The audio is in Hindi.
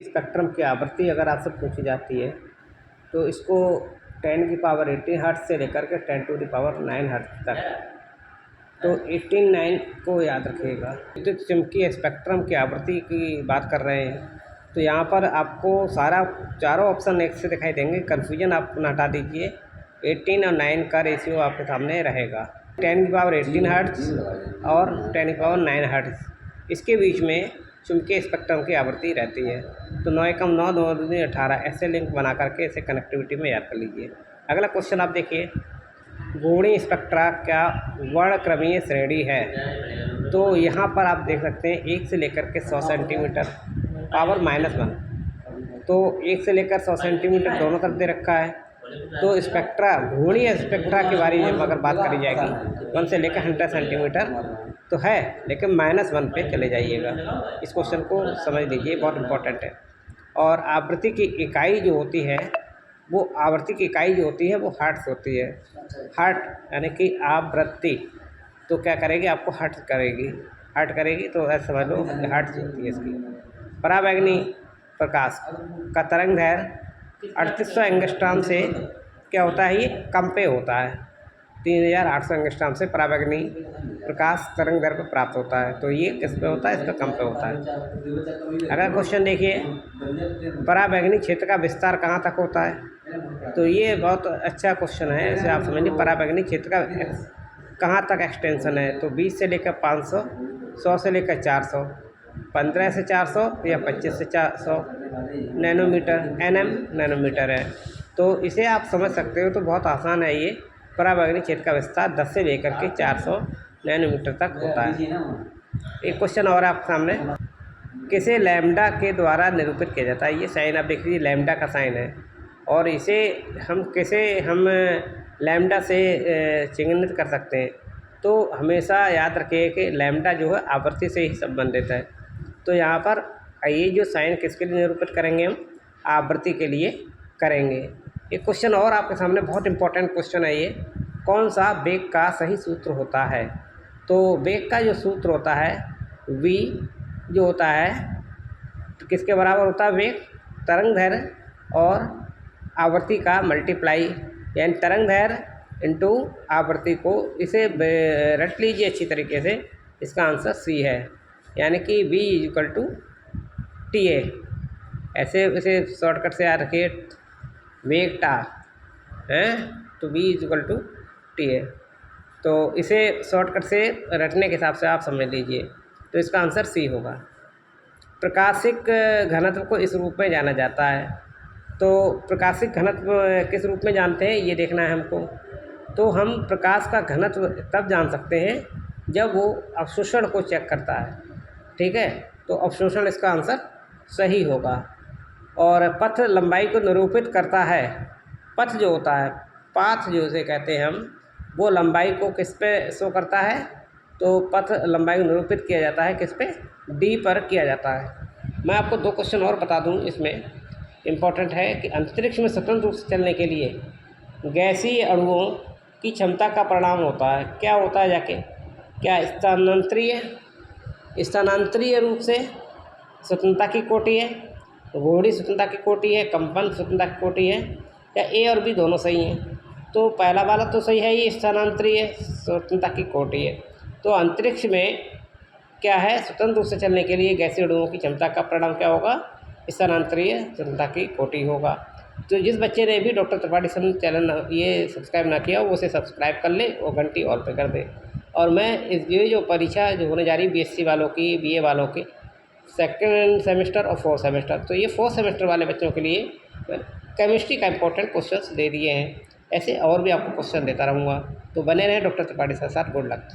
स्पेक्ट्रम की आवृत्ति अगर आपसे पूछी जाती है तो इसको 10⁻18 हर्ट्ज से लेकर के 10⁹ हर्ट्ज तक, तो 18 को याद रखिएगा। विद्युत चुम्बकीय स्पेक्ट्रम की आवृत्ति की बात कर रहे हैं तो यहाँ पर आपको चारों ऑप्शन एक से दिखाई देंगे। कन्फ्यूजन आप हटा दीजिए। 18 और 9 का रेशियो आपके सामने रहेगा। 10⁻18 हर्ट्ज और 10⁹ हर्ट्ज, इसके बीच में चुम्बकीय स्पेक्ट्रम की आवृत्ति रहती है। तो 9 एकम 9 2 दूनी 18 ऐसे लिंक बना करके इसे कनेक्टिविटी में याद कर लीजिए। अगला क्वेश्चन आप देखिए, गोणीय स्पेक्ट्रा क्या वर्णक्रमीय श्रेणी है? तो यहाँ पर आप देख सकते हैं 1 से लेकर के 100 सेंटीमीटर पावर -1, तो 1 से लेकर 100 सेंटीमीटर दोनों तरफ दे रखा है। तो स्पेक्ट्रा, घूर्णीय स्पेक्ट्रा के बारे में अगर बात करी जाएगी 1 से लेकर 100 सेंटीमीटर तो है, लेकिन -1 पे चले जाइएगा। इस क्वेश्चन को समझ लीजिए, बहुत इंपॉर्टेंट है। और आवृत्ति की इकाई जो होती है वो हर्ट्ज होती है। हर्ट यानी कि आवृत्ति, तो क्या करेगी आपको हर्ट्ज करेगी तो ऐसे समझ लो हर्ट्ज होती है इसकी। पराबैंगनी प्रकाश का तरंग दैर्घ्य 3800 एंगस्ट्रॉम से क्या होता है, ये कंपे होता है। 3800 एंगस्ट्रॉम से पराबैंगनी प्रकाश तरंग दैर्घ्य प्राप्त होता है। तो ये किस पे होता है, इस पे कम पे होता है। अगला क्वेश्चन देखिए, पराबैंगनी क्षेत्र का विस्तार कहाँ तक होता है? तो ये बहुत अच्छा क्वेश्चन है, इसे आप समझिए। पराबैंगनी क्षेत्र का कहाँ तक एक्सटेंशन है? तो 20 से लेकर 500, 100 से लेकर 400, 15 से 400 या 25 से 400 नैनोमीटर, नैनोमीटर है। तो इसे आप समझ सकते हो। तो बहुत आसान है ये। पराबैंगनी क्षेत्र का विस्तार 10 से लेकर के 400 नैनोमीटर तक होता है। एक क्वेश्चन और आपके सामने, किसे लैम्डा के द्वारा निरूपित किया जाता है? ये साइन आप देख लीजिए, लैम्डा का साइन है, और इसे हम लैम्डा से चिह्नित कर सकते हैं। तो हमेशा याद रखिए कि लैम्डा जो है आवृत्ति से ही संबंधित है। तो यहाँ पर ये जो साइन किसके लिए निरूपित करेंगे, हम आवृत्ति के लिए करेंगे। एक क्वेश्चन और आपके सामने, बहुत इंपॉर्टेंट क्वेश्चन है ये, कौन सा वेग का सही सूत्र होता है? तो वेग का जो सूत्र होता है v जो होता है तो किसके बराबर होता है? वेग तरंग दैर्घ्य और आवृत्ति का मल्टीप्लाई, यानी तरंग दैर्घ्य इंटू आवृत्ति को, इसे रट लीजिए अच्छी तरीके से। इसका आंसर सी है, यानी कि v = TA। ऐसे इसे शॉर्टकट से याद रखिए, वेग टा है तो v = TA। तो इसे शॉर्टकट से रटने के हिसाब से आप समझ लीजिए। तो इसका आंसर सी होगा। प्रकाशिक घनत्व को इस रूप में जाना जाता है। तो प्रकाशिक घनत्व किस रूप में जानते हैं, ये देखना है हमको। तो हम प्रकाश का घनत्व तब जान सकते हैं जब वो अवशोषण को चेक करता है, ठीक है। तो अवशोषण इसका आंसर सही होगा। और पथ लंबाई को निरूपित करता है। पथ जो होता है, पाथ जो उसे कहते हैं हम, वो लंबाई को किस पे शो करता है? तो पथ लंबाई को निरूपित किया जाता है किस पे? डी पर किया जाता है। मैं आपको 2 क्वेश्चन और बता दूं, इसमें इम्पॉर्टेंट है कि अंतरिक्ष में स्वतंत्र रूप से चलने के लिए गैसीय अणुओं की क्षमता का परिणाम होता है, क्या होता है जाके? क्या स्थानांतरीय रूप से स्वतंत्रता की कोटि है, घूर्णी स्वतंत्रता की कोटि है, कंपन स्वतंत्रता की कोटि है, या ए और बी दोनों सही हैं? तो पहला वाला तो सही है, ये स्थानांतरीय स्वतंत्रता की कोटि है। तो अंतरिक्ष में क्या है, स्वतंत्र रूप से चलने के लिए गैसीय अणुओं की क्षमता का परिणाम क्या होगा? स्थानांतरीय स्वतंत्रता की कोटि होगा। तो जिस बच्चे ने भी डॉक्टर त्रिपाठी सन चैनल ये सब्सक्राइब ना किया वो उसे सब्सक्राइब कर ले और घंटी ऑल पे कर दे। और मैं ये जो परीक्षा जो होने जा रही BSc वालों की, BA वालों की, 2nd सेमेस्टर और 4th सेमेस्टर, तो ये 4th सेमेस्टर वाले बच्चों के लिए केमिस्ट्री का इंपॉर्टेंट क्वेश्चंस दे दिए हैं। ऐसे और भी आपको क्वेश्चन देता रहूँगा। तो बने रहें डॉक्टर त्रिपाठी सर के साथ। Good luck.